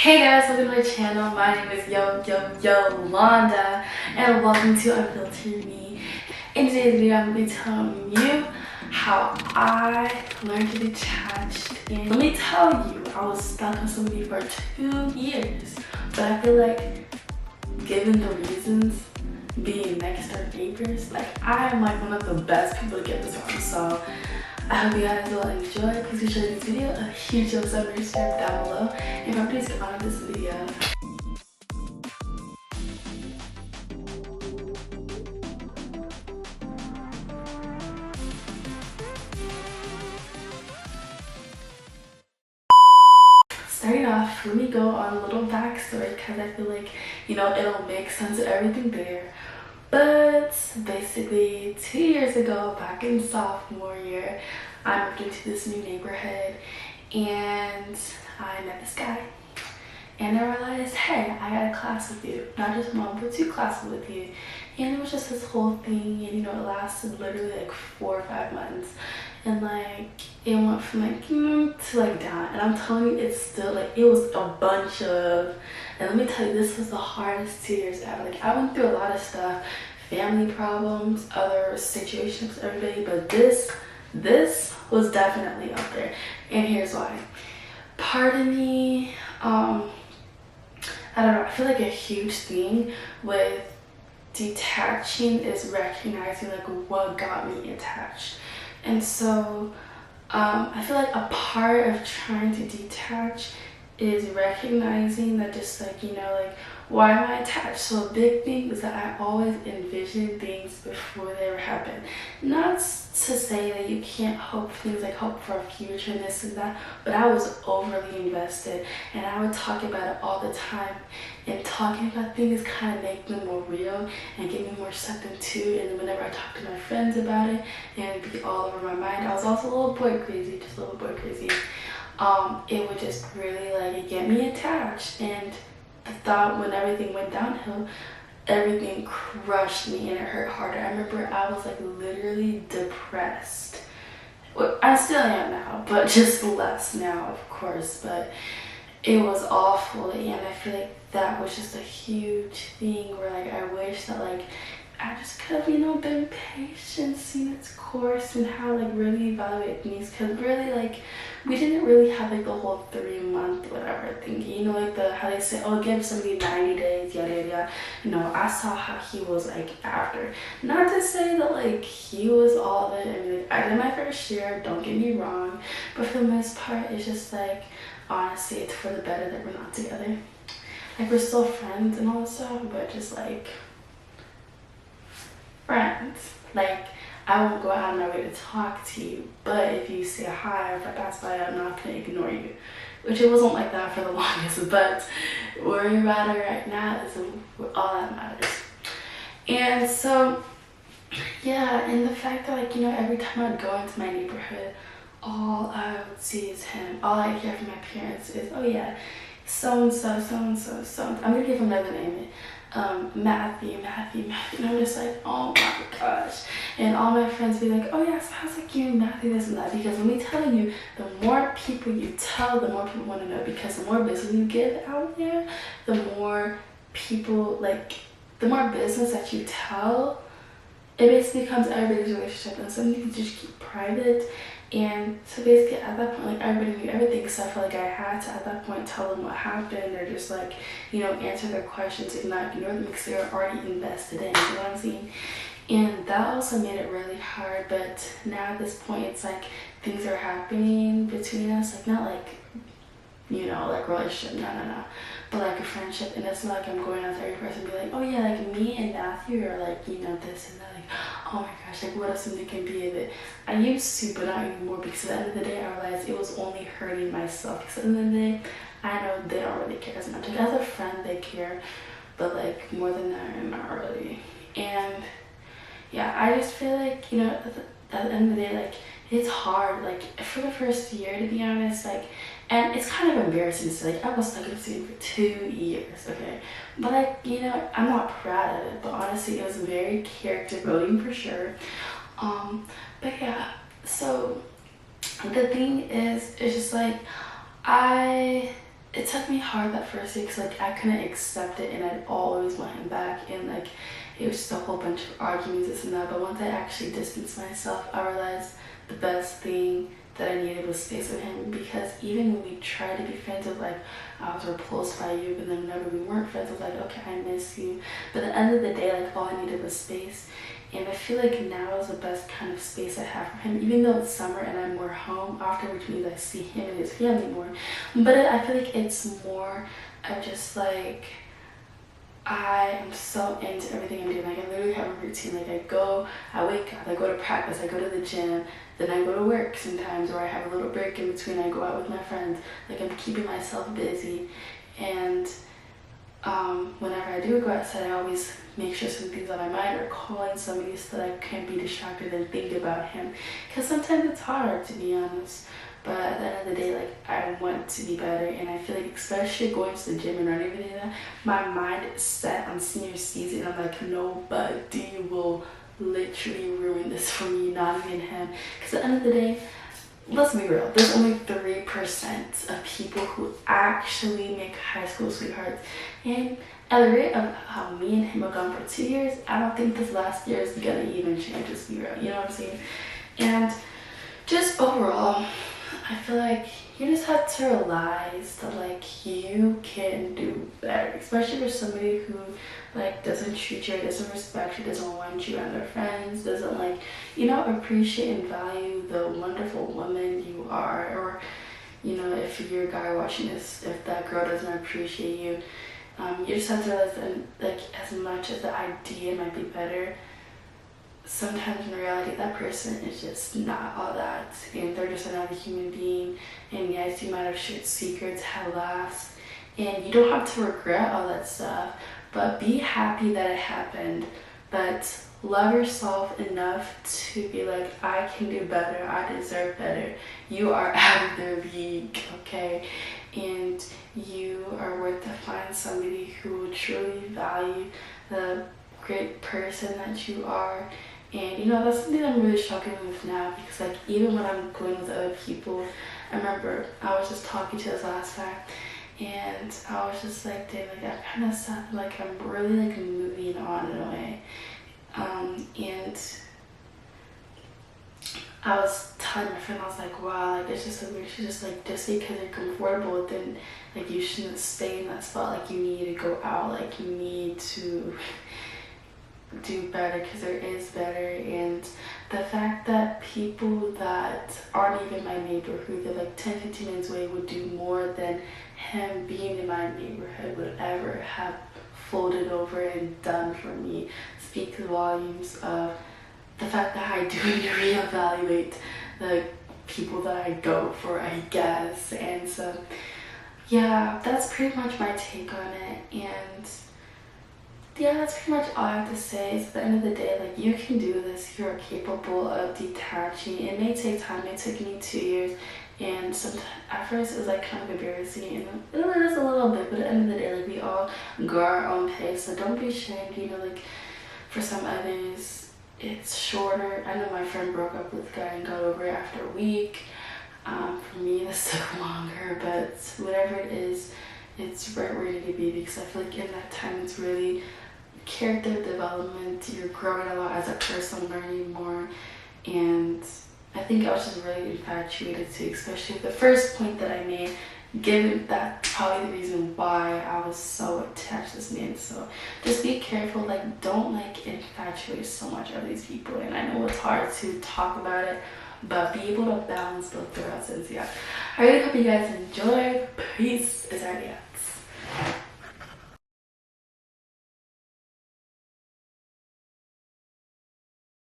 Hey guys, welcome to my channel. My name is Yolanda and welcome to Unfiltered Me. In today's video, I'm going to be telling you how I learned to detach. And let me tell you, I was stuck on somebody for 2 years. But I feel like, given the reasons, being next door neighbors, I am one of the best people to get this from. So I hope you guys will enjoy. Please be sure to this video a huge thumbs up and subscribe down below. And remember, please get on with this video. Starting off, let me go on a little backstory because I feel like, it'll make sense of everything there. But basically 2 years ago, back in sophomore year, I moved into this new neighborhood and I met this guy. And I realized, hey, I got a class with you. Not just one, but 2 classes with you. And it was just this whole thing, and it lasted literally 4 or 5 months. And it went from to down. And I'm telling you, it's still it was a bunch of, and let me tell you, this was the hardest 2 years ever. I went through a lot of stuff, family problems, other situations with everybody, but this was definitely up there. And here's why. Part of me, I don't know, I feel like a huge thing with detaching is recognizing what got me attached. And so I feel like a part of trying to detach is recognizing that just why am I attached? So a big thing is that I always envision things before they ever happen. Not to say that you can't hope things hope for a future and this and that, but I was overly invested and I would talk about it all the time. And talking about things kind of make them more real and get me more sucked into. And then whenever I talk to my friends about it and it'd be all over my mind, I was also a little boy crazy, just a little boy crazy. It would just really get me attached. And the thought when everything went downhill, everything crushed me and it hurt harder. I remember I was literally depressed. Well, I still am now, but just less now, of course. But it was awful, and I feel like that was just a huge thing where I wish that I just could have been patient, seen its course, and how really evaluate things. Because really we didn't really have the whole 3-month whatever thing, how they say, oh, give somebody 90 days, yada yada yada. I saw how he was after. Not to say that he was all of it. I mean, I did my fair share, don't get me wrong, but for the most part it's just honestly it's for the better that we're not together. We're still friends and all that stuff, but just friends. I won't go out of my way to talk to you, but if you say hi or if I pass by, I'm not going to ignore you. Which it wasn't like that for the longest, but where you're at right now is all that matters. And so, yeah, and the fact that every time I'd go into my neighborhood, all I would see is him. All I hear from my parents is, oh yeah, so-and-so, so-and-so, so-and-so. I'm going to give him another name. Matthew. And I'm just oh my gosh. And all my friends be oh yeah, so how's you and Matthew, this and that. Because let me tell you, the more people you tell, the more people want to know. Because the more business you give out there, the more people, the more business that you tell, it basically becomes everybody's relationship. And some you can just keep private. And so basically at that point, everybody knew everything, so I felt I had to at that point tell them what happened, or just answer their questions and not ignore them because they were already invested in, you know what I'm saying? And that also made it really hard. But now at this point it's things are happening between us, not relationship, no, but a friendship. And it's not I'm going out to every person and be oh yeah, me and Matthew are this and that, oh my gosh, what if something can be of it. I used to, but not anymore, because at the end of the day I realized it was only hurting myself. Because at the end of the day, I know they don't really care as much. As a friend they care, but more than that, not really. And yeah, I just feel at the end of the day, it's hard, for the first year, to be honest, and it's kind of embarrassing to say, I was stuck in the city for 2 years, okay? But I'm not proud of it, but honestly, it was very character building for sure. But yeah, so the thing is, it's just I it took me hard that first year because like I couldn't accept it and I'd always want him back, and like it was just a whole bunch of arguments, this and that. But once I actually distanced myself, I realized the best thing that I needed was space with him, because even when we tried to be friends, of like I was repulsed by you, but then whenever we weren't friends, I was like, okay, I miss you. But at the end of the day, like all I needed was space. And I feel like now is the best kind of space I have for him, even though it's summer and I'm more home often, which means I see him and his family more. But I feel like it's more of just like, I am so into everything I'm doing. Like I literally have a routine. Like I wake up, I go to practice, I go to the gym, then I go to work sometimes, or I have a little break in between, I go out with my friends. Like I'm keeping myself busy. And whenever I do go outside, I always make sure something's on my mind, or calling somebody so that I can't be distracted and think about him. Because sometimes it's hard, to be honest. But at the end of the day, like I want to be better, and I feel like especially going to the gym and running everything like that, my mind is set on senior season. I'm like, nobody will literally ruin this for me, not even him. Because at the end of the day, let's be real, there's only 3% of people who actually make high school sweethearts. And at the rate of how me and him have gone for 2 years, I don't think this last year is gonna even change, let's be real, you know what I'm saying? And just overall, I feel like you just have to realize that like you can do better, especially for somebody who like doesn't treat you, doesn't respect you, doesn't want you and their friends, doesn't like, you know, appreciate and value the wonderful woman you are. Or, you know, if you're a guy watching this, if that girl doesn't appreciate you, you just have to realize that like as much as the idea might be better, sometimes in reality that person is just not all that, and they're just another human being. And yes, you might have shared secrets, had laughs, and you don't have to regret all that stuff, but be happy that it happened. But love yourself enough to be like, I can do better, I deserve better, you are out of the league, okay? And you are worth to find somebody who will truly value the great person that you are. And you know, that's something I'm really struggling with now, because like even when I'm going with other people, I remember I was just talking to this last time, and I was just like, dude, like I kind of sound like I'm really like moving on in a way. And I was telling my friend, I was like, wow, like it's just like we should just like, just because you're comfortable, then like you shouldn't stay in that spot. Like you need to go out, like you need to do better, because there is better. And the fact that people that aren't even my neighborhood, they're like 10-15 minutes away, would do more than him being in my neighborhood would ever have folded over and done for me, speaks volumes of the fact that I do need to reevaluate the people that I go for, I guess. And so yeah, that's pretty much my take on it. And yeah, that's pretty much all I have to say. Is at the end of the day, like you can do this, you're capable of detaching. It may take time. It took me 2 years, and sometimes at first it was like kind of embarrassing, and it was a little bit, but at the end of the day, like we all go our own pace, so don't be ashamed. You know, like for some others it's shorter. I know my friend broke up with a guy and got over it after a week. For me this took longer, but whatever it is, it's right where you need to be, because I feel like in that time it's really character development. You're growing a lot as a person, learning more. And I think I was just really infatuated too, especially the first point that I made, given that probably the reason why I was so attached to this man. So just be careful, like don't like infatuate so much of these people. And I know it's hard to talk about it, but be able to balance both throughout. Since yeah, I really hope you guys enjoyed. Peace. It's already out.